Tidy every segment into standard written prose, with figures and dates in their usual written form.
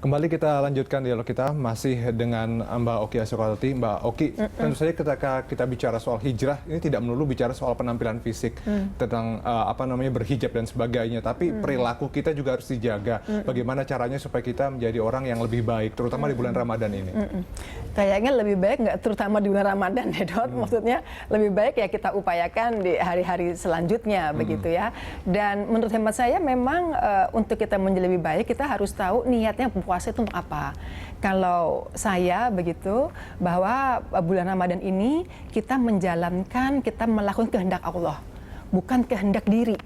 Kembali kita lanjutkan dialog kita masih dengan Mbak Oki Asokawati. Mbak Oki, tentu saja ketika kita bicara soal hijrah, ini tidak melulu bicara soal penampilan fisik, tentang berhijab dan sebagainya, tapi perilaku kita juga harus dijaga. Bagaimana caranya supaya kita menjadi orang yang lebih baik, terutama di bulan Ramadan ini? Kayaknya lebih baik nggak terutama di bulan Ramadan ya Dot, maksudnya lebih baik ya kita upayakan di hari-hari selanjutnya begitu ya. Dan menurut hemat saya memang untuk kita menjadi lebih baik kita harus tahu niatnya puasa itu untuk apa. Kalau saya begitu bahwa bulan Ramadan ini kita menjalankan, kita melakukan kehendak Allah, bukan kehendak diri.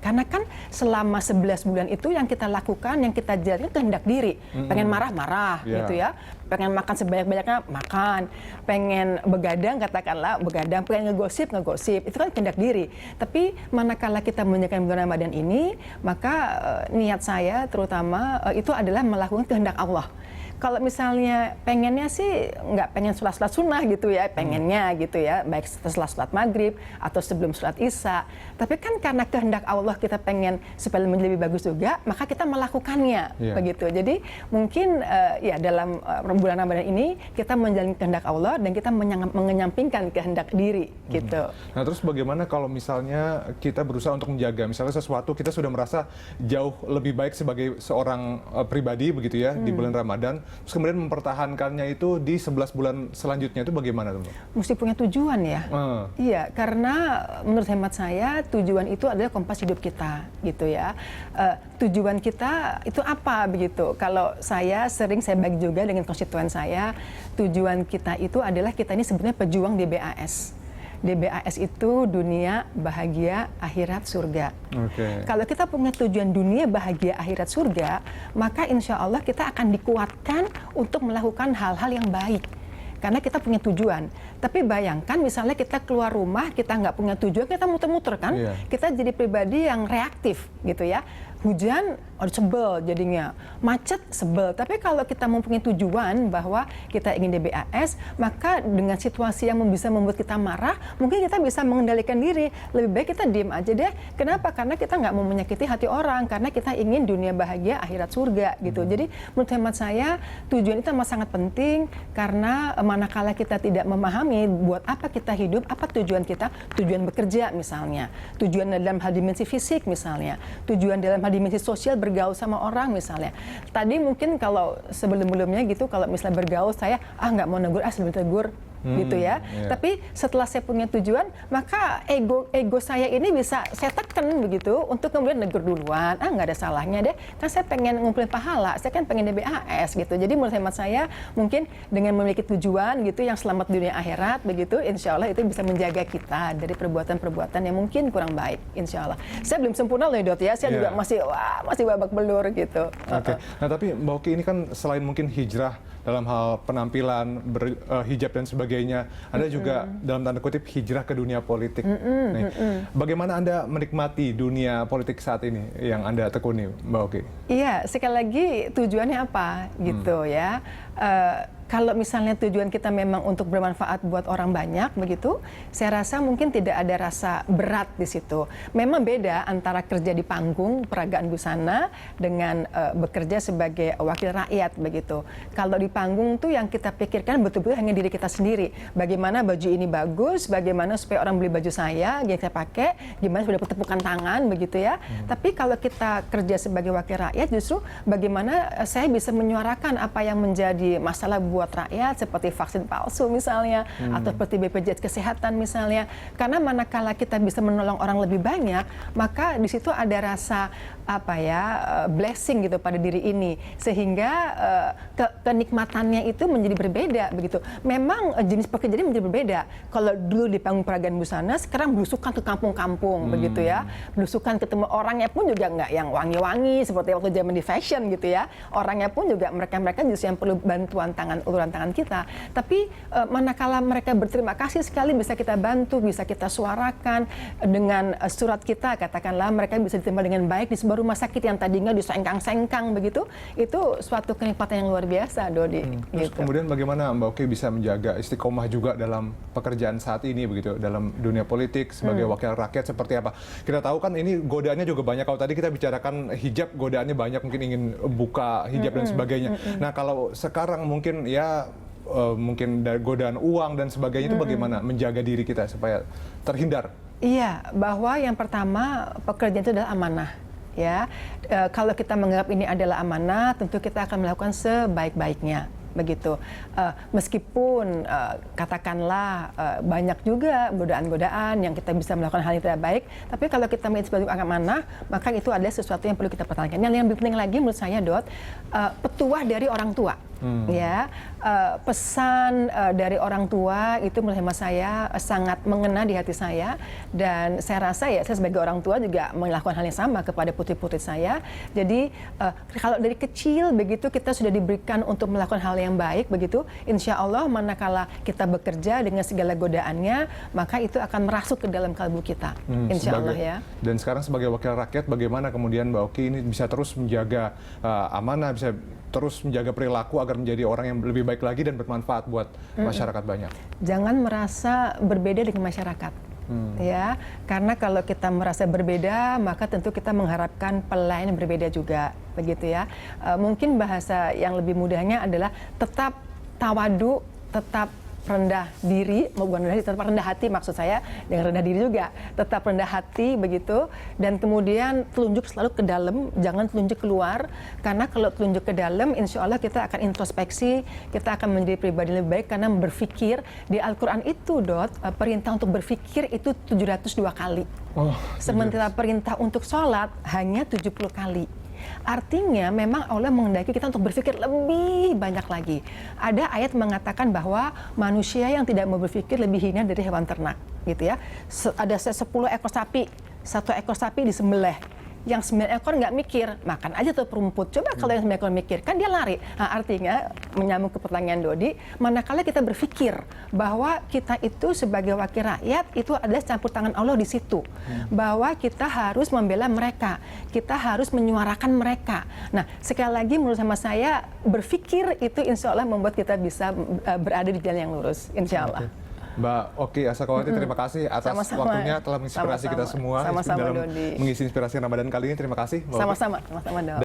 Karena kan selama 11 bulan itu yang kita lakukan, yang kita jalankan kehendak diri. Pengen marah-marah gitu ya. Pengen makan sebanyak-banyaknya, makan. Pengen begadang, katakanlah begadang. Pengen ngegosip. Itu kan kehendak diri. Tapi manakala kita menjalankan bulan Ramadan ini, maka niat saya terutama itu adalah melakukan kehendak Allah. Kalau misalnya pengennya sih nggak pengen sholat sunnah gitu ya, pengennya gitu ya, baik setelah sholat maghrib atau sebelum sholat isya. Tapi kan karena kehendak Allah kita pengen supaya menjadi lebih bagus juga, maka kita melakukannya begitu. Jadi mungkin ya dalam bulan Ramadan ini kita menjalani kehendak Allah dan kita menyampingkan kehendak diri gitu. Nah terus bagaimana kalau misalnya kita berusaha untuk menjaga, misalnya sesuatu kita sudah merasa jauh lebih baik sebagai seorang pribadi begitu ya di bulan Ramadan, terus kemudian mempertahankannya itu di 11 bulan selanjutnya itu bagaimana, teman? Mesti punya tujuan ya. Iya, karena menurut hemat saya tujuan itu adalah kompas hidup kita, gitu ya. Tujuan kita itu apa begitu? Kalau saya bagi juga dengan konstituen saya, tujuan kita itu adalah kita ini sebenarnya pejuang DBAS. DBAS itu dunia, bahagia, akhirat, surga. Kalau kita punya tujuan dunia, bahagia, akhirat, surga, maka insya Allah kita akan dikuatkan untuk melakukan hal-hal yang baik. Karena kita punya tujuan. Tapi bayangkan misalnya kita keluar rumah, kita nggak punya tujuan, kita muter-muter kan? Kita jadi pribadi yang reaktif gitu ya. Hujan, sebel jadinya. Macet, sebel. Tapi kalau kita mempunyai tujuan bahwa kita ingin DBAS, maka dengan situasi yang bisa membuat kita marah, mungkin kita bisa mengendalikan diri. Lebih baik kita diem aja deh. Kenapa? Karena kita nggak mau menyakiti hati orang. Karena kita ingin dunia bahagia, akhirat surga gitu. Jadi menurut hemat saya, tujuan itu amat sangat penting. Karena manakala kita tidak memahami buat apa kita hidup, apa tujuan kita, tujuan bekerja misalnya. Tujuan dalam hal dimensi fisik misalnya. Tujuan dalam hal dimensi sosial bergaul sama orang misalnya. Tadi mungkin kalau sebelum-sebelumnya gitu, kalau misalnya bergaul saya nggak mau negur, sebelum tegur gitu ya. Tapi setelah saya punya tujuan, maka ego saya ini bisa saya tekan begitu untuk kemudian negur duluan. Nggak ada salahnya deh. Kan saya pengen ngumpulin pahala, saya kan pengen DBAS gitu. Jadi menurut hemat saya mungkin dengan memiliki tujuan gitu yang selamat dunia akhirat begitu, insya Allah itu bisa menjaga kita dari perbuatan-perbuatan yang mungkin kurang baik, insya Allah. Saya belum sempurna loh Dot ya, saya juga masih babak belur gitu. Nah tapi Mbak Oki ini kan selain mungkin hijrah dalam hal penampilan, berhijab dan sebagainya, ada juga dalam tanda kutip hijrah ke dunia politik. Bagaimana Anda menikmati dunia politik saat ini yang Anda tekuni, Mbak Oki? Iya, sekali lagi tujuannya apa gitu ya. Kalau misalnya tujuan kita memang untuk bermanfaat buat orang banyak begitu, saya rasa mungkin tidak ada rasa berat di situ. Memang beda antara kerja di panggung peragaan busana dengan bekerja sebagai wakil rakyat begitu. Kalau di panggung tuh yang kita pikirkan betul-betul hanya diri kita sendiri. Bagaimana baju ini bagus, bagaimana supaya orang beli baju saya, yang saya pakai, gimana supaya dapat tepukan tangan begitu ya. Tapi kalau kita kerja sebagai wakil rakyat, justru bagaimana saya bisa menyuarakan apa yang menjadi masalah buat rakyat seperti vaksin palsu misalnya atau seperti BPJS kesehatan misalnya. Karena manakala kita bisa menolong orang lebih banyak, maka di situ ada rasa blessing gitu pada diri ini, sehingga kenikmatannya itu menjadi berbeda begitu. Memang jenis pekerjaan menjadi berbeda. Kalau dulu di panggung peragaan busana, sekarang belusukan ke kampung-kampung begitu ya. Belusukan ketemu orangnya pun juga nggak yang wangi-wangi seperti waktu zaman di fashion gitu ya. Orangnya pun juga mereka justru yang perlu bantuan tangan uluran tangan kita. Tapi manakala mereka berterima kasih sekali bisa kita bantu, bisa kita suarakan dengan surat kita, katakanlah mereka bisa diterima dengan baik di sebuah rumah sakit yang tadinya disengkang-sengkang begitu, itu suatu kenikmatan yang luar biasa, Dodi. Terus Gitu. kemudian bagaimana Mbak Oki bisa menjaga istiqomah juga dalam pekerjaan saat ini begitu, dalam dunia politik sebagai wakil rakyat seperti apa? Kita tahu kan ini godaannya juga banyak. Kalau tadi kita bicarakan hijab, godaannya banyak, mungkin ingin buka hijab dan sebagainya. Nah kalau sekarang mungkin ya mungkin dari godaan uang dan sebagainya itu bagaimana menjaga diri kita supaya terhindar? Iya, bahwa yang pertama pekerjaan itu adalah amanah. Ya, kalau kita menganggap ini adalah amanah, tentu kita akan melakukan sebaik-baiknya. Begitu, meskipun katakanlah banyak juga godaan-godaan yang kita bisa melakukan hal yang tidak baik, tapi kalau kita melihat sebagai amanah, maka itu adalah sesuatu yang perlu kita pertahankan. Yang lebih penting lagi menurut saya, Dot, petuah dari orang tua. Ya, pesan dari orang tua itu menurut hemat saya sangat mengena di hati saya, dan saya rasa ya saya sebagai orang tua juga melakukan hal yang sama kepada putri-putri saya. Jadi kalau dari kecil begitu kita sudah diberikan untuk melakukan hal yang baik begitu, insya Allah manakala kita bekerja dengan segala godaannya, maka itu akan merasuk ke dalam kalbu kita, insya Allah ya. Dan sekarang sebagai wakil rakyat, bagaimana kemudian Mbak Oki ini bisa terus menjaga amanah, bisa terus menjaga perilaku agar menjadi orang yang lebih baik lagi dan bermanfaat buat masyarakat banyak? Jangan merasa berbeda dengan masyarakat. Ya, karena kalau kita merasa berbeda, maka tentu kita mengharapkan pelayan yang berbeda juga, begitu ya. Mungkin bahasa yang lebih mudahnya adalah tetap tawadu, tetap rendah diri, bukan rendah diri, tetap rendah hati maksud saya, dengan rendah diri juga, tetap rendah hati begitu, dan kemudian telunjuk selalu ke dalam, jangan telunjuk keluar, karena kalau telunjuk ke dalam, insya Allah kita akan introspeksi, kita akan menjadi pribadi lebih baik, karena berpikir, di Al-Quran itu, Dot, perintah untuk berpikir itu 702 kali. Sementara perintah untuk sholat hanya 70 kali. Artinya memang Allah menghendaki kita untuk berpikir lebih banyak lagi. Ada ayat mengatakan bahwa manusia yang tidak mau berpikir lebih hina dari hewan ternak, gitu ya. Ada 10 ekor sapi, 1 ekor sapi disembelih. Yang 9 ekor nggak mikir, makan aja tuh rumput. Coba kalau yang 9 ekor mikir, kan dia lari. Nah, artinya, menyambung ke pertanyaan Dodi, manakala kita berpikir bahwa kita itu sebagai wakil rakyat, itu adalah campur tangan Allah di situ. Bahwa kita harus membela mereka, kita harus menyuarakan mereka. Nah, sekali lagi menurut sama saya, berpikir itu insya Allah membuat kita bisa berada di jalan yang lurus, insya Allah. Mbak Oki Asakowati, terima kasih atas waktunya telah menginspirasi kita semua dalam mengisi inspirasi Ramadan kali ini. Terima kasih. Sama-sama, Dok.